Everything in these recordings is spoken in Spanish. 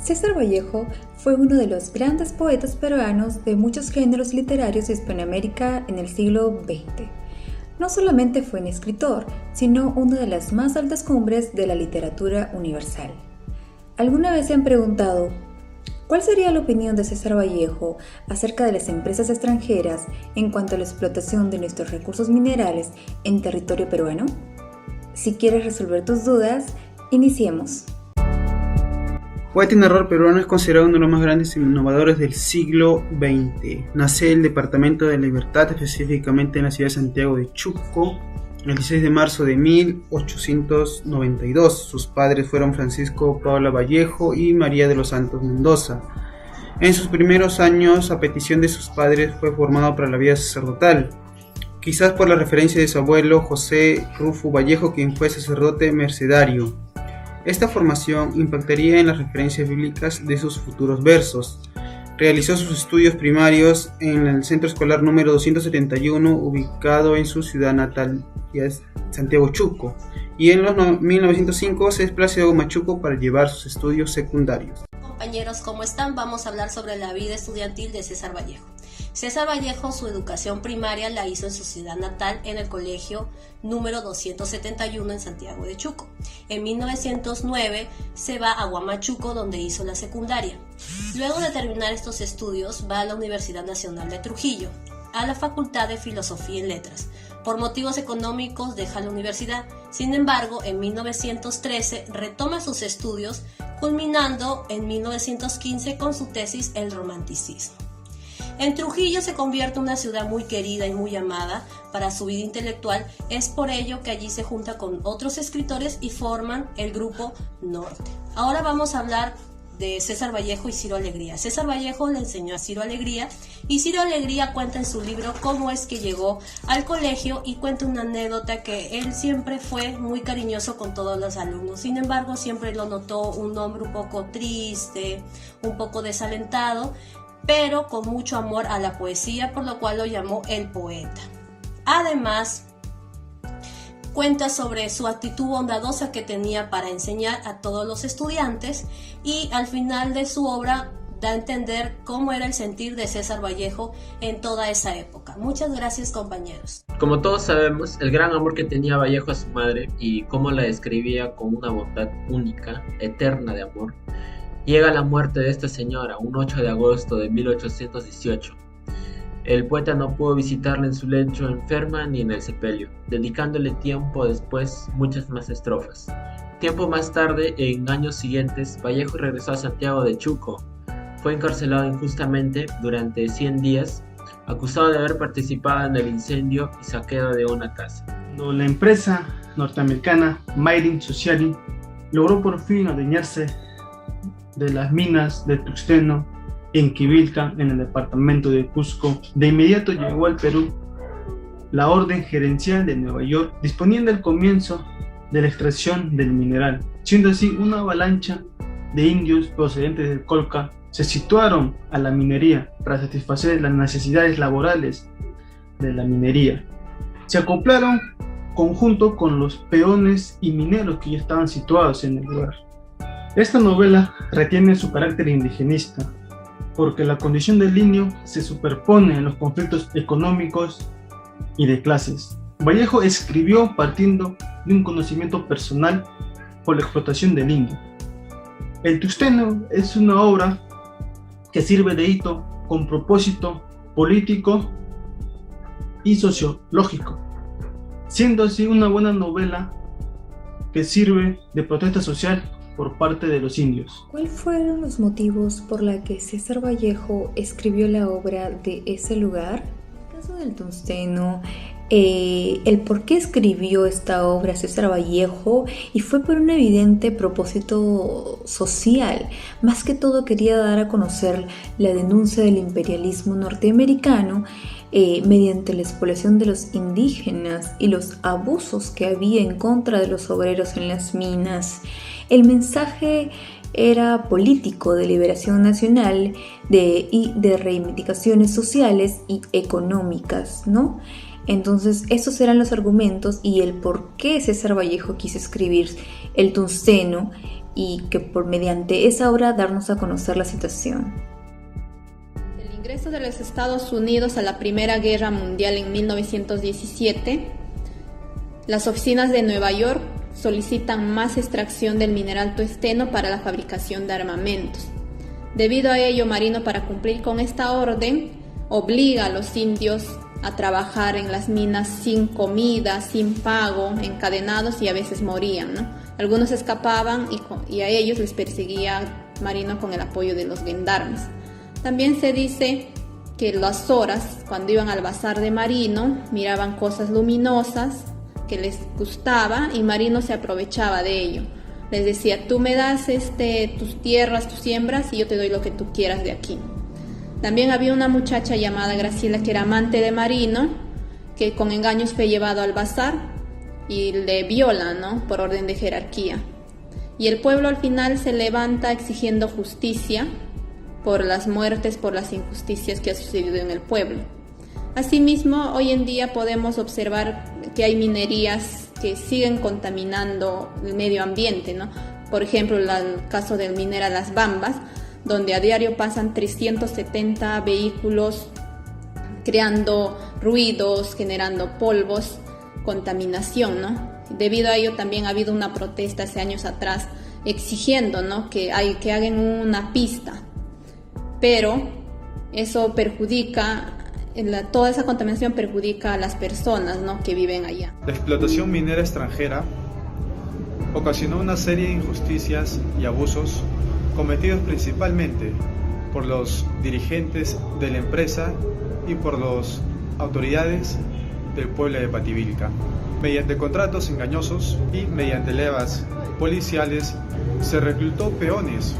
César Vallejo fue uno de los grandes poetas peruanos de muchos géneros literarios de Hispanoamérica en el siglo XX. No solamente fue un escritor, sino una de las más altas cumbres de la literatura universal. ¿Alguna vez se han preguntado cuál sería la opinión de César Vallejo acerca de las empresas extranjeras en cuanto a la explotación de nuestros recursos minerales en territorio peruano? Si quieres resolver tus dudas, iniciemos. Poeta y narrador peruano, es considerado uno de los más grandes innovadores del siglo XX. Nace en el departamento de Libertad, específicamente en la ciudad de Santiago de Chuco, el 16 de marzo de 1892. Sus padres fueron Francisco Paula Vallejo y María de los Santos Mendoza. En sus primeros años, a petición de sus padres, fue formado para la vida sacerdotal, quizás por la referencia de su abuelo José Rufo Vallejo, quien fue sacerdote mercedario. Esta formación impactaría en las referencias bíblicas de sus futuros versos. Realizó sus estudios primarios en el Centro Escolar número 271, ubicado en su ciudad natal, Santiago Chuco, y en los 1905 se desplazó a Huamachuco para llevar sus estudios secundarios. Compañeros, ¿cómo están? Vamos a hablar sobre la vida estudiantil de César Vallejo. César Vallejo, su educación primaria la hizo en su ciudad natal, en el colegio número 271 en Santiago de Chuco. En 1909 se va a Huamachuco, donde hizo la secundaria. Luego de terminar estos estudios, va a la Universidad Nacional de Trujillo, a la Facultad de Filosofía y Letras. Por motivos económicos deja la universidad. Sin embargo, en 1913 retoma sus estudios, culminando en 1915 con su tesis El Romanticismo. En Trujillo se convierte en una ciudad muy querida y muy amada para su vida intelectual. Es por ello que allí se junta con otros escritores y forman el Grupo Norte. Ahora vamos a hablar de César Vallejo y Ciro Alegría. César Vallejo le enseñó a Ciro Alegría y Ciro Alegría cuenta en su libro cómo es que llegó al colegio y cuenta una anécdota que él siempre fue muy cariñoso con todos los alumnos. Sin embargo, siempre lo notó un hombre un poco triste, un poco desalentado, pero con mucho amor a la poesía, por lo cual lo llamó el poeta. Además, cuenta sobre su actitud bondadosa que tenía para enseñar a todos los estudiantes, y al final de su obra da a entender cómo era el sentir de César Vallejo en toda esa época. Muchas gracias, compañeros. Como todos sabemos, el gran amor que tenía Vallejo a su madre y cómo la describía con una bondad única, eterna de amor, llega la muerte de esta señora un 8 de agosto de 1818. El poeta no pudo visitarla en su lecho enferma ni en el sepelio, dedicándole tiempo después muchas más estrofas. Tiempo más tarde, en años siguientes, Vallejo regresó a Santiago de Chuco. Fue encarcelado injustamente durante 100 días, acusado de haber participado en el incendio y saqueo de una casa. Cuando la empresa norteamericana Mayrin Society logró por fin adueñarse de las minas de tungsteno en Quivilca, en el departamento de Cusco, de inmediato llegó al Perú la Orden Gerencial de Nueva York, disponiendo el comienzo de la extracción del mineral. Siendo así, una avalancha de indios procedentes del Colca se situaron a la minería para satisfacer las necesidades laborales de la minería. Se acoplaron conjunto con los peones y mineros que ya estaban situados en el lugar. Esta novela retiene su carácter indigenista, porque la condición del indio se superpone en los conflictos económicos y de clases. Vallejo escribió partiendo de un conocimiento personal por la explotación del indio. El tungsteno es una obra que sirve de hito con propósito político y sociológico, siendo así una buena novela que sirve de protesta social por parte de los indios. ¿Cuáles fueron los motivos por los que César Vallejo escribió la obra de ese lugar? En el caso del tungsteno, el por qué escribió esta obra César Vallejo, y fue por un evidente propósito social. Más que todo quería dar a conocer la denuncia del imperialismo norteamericano mediante la explotación de los indígenas y los abusos que había en contra de los obreros en las minas. El mensaje era político, de liberación nacional y de reivindicaciones sociales y económicas, ¿no? Entonces, esos eran los argumentos y el por qué César Vallejo quiso escribir el tungsteno y que mediante esa obra darnos a conocer la situación. El ingreso de los Estados Unidos a la Primera Guerra Mundial en 1917, las oficinas de Nueva York solicitan más extracción del mineral tungsteno para la fabricación de armamentos. Debido a ello, Marino, para cumplir con esta orden, obliga a los indios a trabajar en las minas sin comida, sin pago, encadenados, y a veces morían, ¿no? Algunos escapaban y a ellos les perseguía Marino con el apoyo de los gendarmes. También se dice que las horas, cuando iban al bazar de Marino, miraban cosas luminosas que les gustaba y Marino se aprovechaba de ello. Les decía: tú me das tus tierras, tus siembras, y yo te doy lo que tú quieras de aquí. También había una muchacha llamada Graciela, que era amante de Marino, que con engaños fue llevado al bazar y le viola, ¿no?, por orden de jerarquía. Y el pueblo al final se levanta exigiendo justicia por las muertes, por las injusticias que ha sucedido en el pueblo. Asimismo, hoy en día podemos observar que hay minerías que siguen contaminando el medio ambiente, ¿no? Por ejemplo, el caso del minera Las Bambas, donde a diario pasan 370 vehículos creando ruidos, generando polvos, contaminación, ¿no? Debido a ello también ha habido una protesta hace años atrás exigiendo, ¿no?, que hagan una pista, pero eso perjudica, toda esa contaminación perjudica a las personas, ¿no?, que viven allá. La explotación minera extranjera ocasionó una serie de injusticias y abusos cometidos principalmente por los dirigentes de la empresa y por las autoridades del pueblo de Pativilca. Mediante contratos engañosos y mediante levas policiales se reclutó peones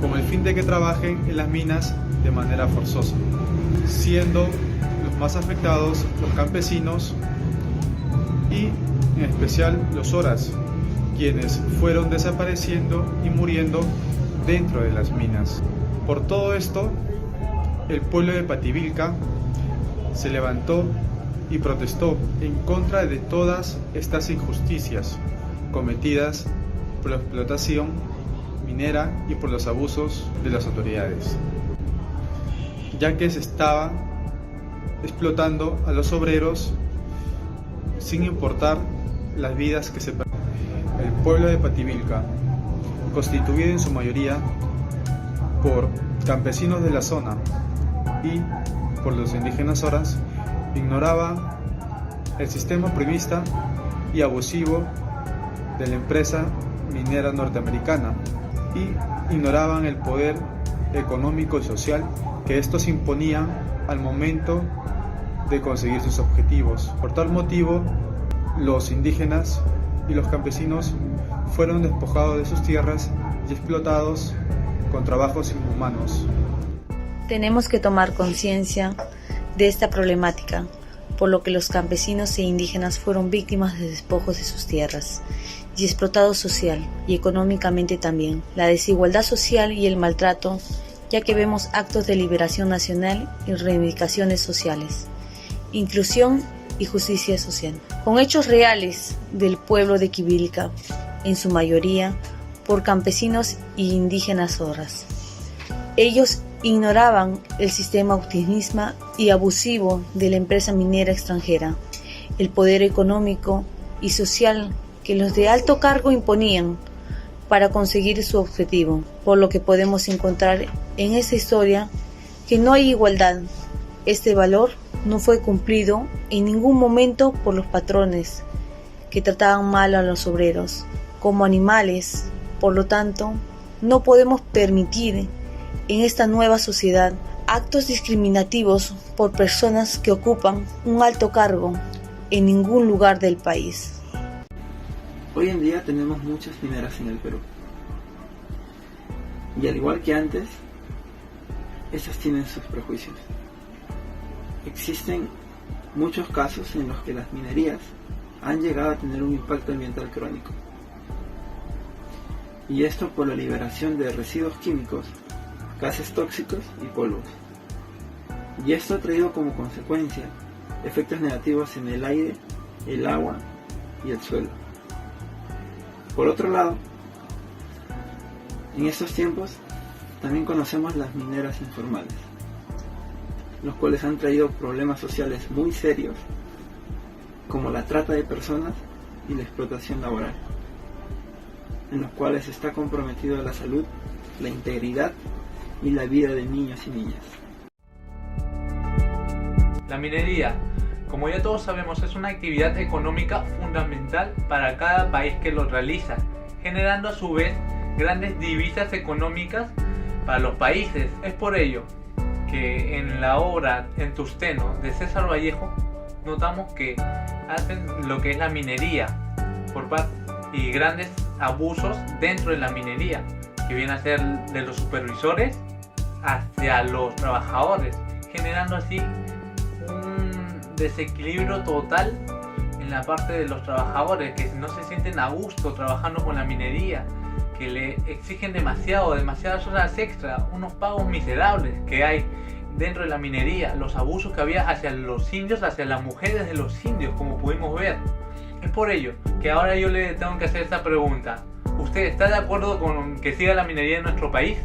con el fin de que trabajen en las minas de manera forzosa, siendo los más afectados los campesinos y en especial los oras, quienes fueron desapareciendo y muriendo dentro de las minas. Por todo esto, el pueblo de Pativilca se levantó y protestó en contra de todas estas injusticias cometidas por la explotación minera y por los abusos de las autoridades, ya que se estaba explotando a los obreros sin importar las vidas que se perdieron. El pueblo de Pativilca, constituido en su mayoría por campesinos de la zona y por los indígenas oras, ignoraba el sistema primista y abusivo de la empresa minera norteamericana y ignoraban el poder económico y social que estos imponían al momento de conseguir sus objetivos. Por tal motivo, los indígenas y los campesinos fueron despojados de sus tierras y explotados con trabajos inhumanos. Tenemos que tomar conciencia de esta problemática, por lo que los campesinos e indígenas fueron víctimas de despojos de sus tierras y explotados social y económicamente también. La desigualdad social y el maltrato, ya que vemos actos de liberación nacional y reivindicaciones sociales, inclusión y justicia social, con hechos reales del pueblo de Quivilca, en su mayoría por campesinos e indígenas oras. Ellos ignoraban el sistema optimista y abusivo de la empresa minera extranjera, el poder económico y social que los de alto cargo imponían para conseguir su objetivo, por lo que podemos encontrar en esta historia que no hay igualdad. Este valor no fue cumplido en ningún momento por los patrones, que trataban mal a los obreros como animales. Por lo tanto, no podemos permitir en esta nueva sociedad actos discriminativos por personas que ocupan un alto cargo en ningún lugar del país. Hoy en día tenemos muchas mineras en el Perú. Y al igual que antes, esas tienen sus prejuicios. Existen muchos casos en los que las minerías han llegado a tener un impacto ambiental crónico. Y esto por la liberación de residuos químicos, gases tóxicos y polvos. Y esto ha traído como consecuencia efectos negativos en el aire, el agua y el suelo. Por otro lado, En estos tiempos también conocemos las mineras informales, los cuales han traído problemas sociales muy serios, como la trata de personas y la explotación laboral, en los cuales está comprometido la salud, la integridad y la vida de niños y niñas. La minería, como ya todos sabemos, es una actividad económica fundamental para cada país que lo realiza, generando a su vez grandes divisas económicas para los países. Es por ello que en la obra En Tusteno de César Vallejo notamos que hacen lo que es la minería y grandes abusos dentro de la minería, que viene a ser de los supervisores hacia los trabajadores, generando así un desequilibrio total en la parte de los trabajadores, que no se sienten a gusto trabajando con la minería, que le exigen demasiadas horas extra, unos pagos miserables que hay dentro de la minería, los abusos que había hacia los indios, hacia las mujeres de los indios, como pudimos ver. Es por ello que ahora yo le tengo que hacer esta pregunta: ¿usted está de acuerdo con que siga la minería en nuestro país?